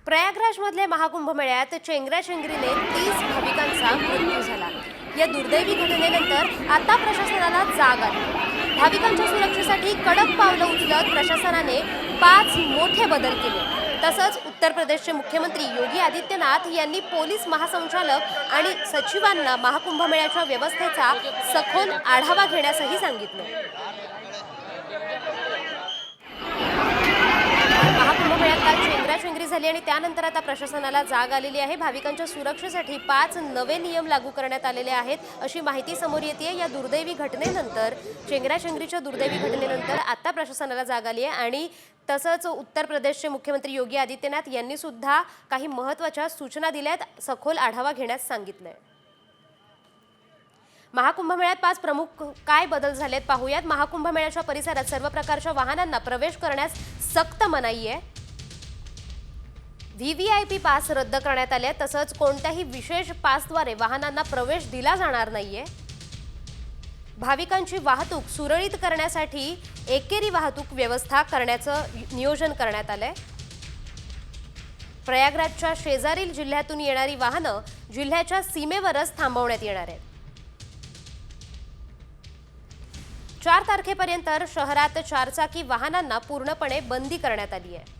प्रयागराजमधल्या महाकुंभमेळ्यात चेंगराचेंगरीने 30 भाविकांचा मृत्यू झाला। या दुर्दैवी घटनेनंतर आता प्रशासनाला जाग आली। भाविकांच्या सुरक्षेसाठी कडक पावलं उचलत प्रशासनाने 5 मोठे बदल केले। तसंच उत्तर प्रदेशचे मुख्यमंत्री योगी आदित्यनाथ यांनी पोलीस महासंचालक आणि सचिवांना महाकुंभमेळ्याच्या व्यवस्थेचा सखोल आढावा घेण्यासही सांगितलं। महाकुंभमेळ्यात काल चेंगराचेंगरी झाली आणि त्यानंतर आता प्रशासनाला जाग आलेली आहे। भाविकांच्या सुरक्षेसाठी 5 नवे नियम लागू करण्यात आलेले आहेत अशी माहिती समोर येते। या दुर्दैवी घटनेनंतर चेंगराचेंगरीच्या दुर्दैवी घटनेनंतर आता प्रशासनाला जाग आली आहे आणि तसंच उत्तर प्रदेशचे मुख्यमंत्री योगी आदित्यनाथ यांनी सुद्धा काही महत्त्वाच्या सूचना दिल्यात, सखोल आढावा घेण्यास सांगितलंय। महाकुंभमेळ्यात 5 प्रमुख काय बदल झालेत पाहूयात। महाकुंभमेळ्याच्या परिसरात सर्व प्रकारच्या वाहनांना प्रवेश करण्यास सक्त मनाई आहे। व्हीव्हीआयपी पास रद्द करण्यात आले। तसंच कोणत्याही विशेष पासद्वारे वाहनांना प्रवेश दिला जाणार नाहीये। भाविकांची वाहतूक सुरळीत करण्यासाठी एकेरी वाहतूक व्यवस्था करण्याचं नियोजन करण्यात आलंय। प्रयागराजच्या शेजारील जिल्ह्यातून येणारी वाहनं जिल्ह्याच्या सीमेवरच थांबवण्यात येणार आहेत। 4 तारखेपर्यंत शहरात 4 चाकी वाहनांना पूर्णपणे बंदी करण्यात आली आहे।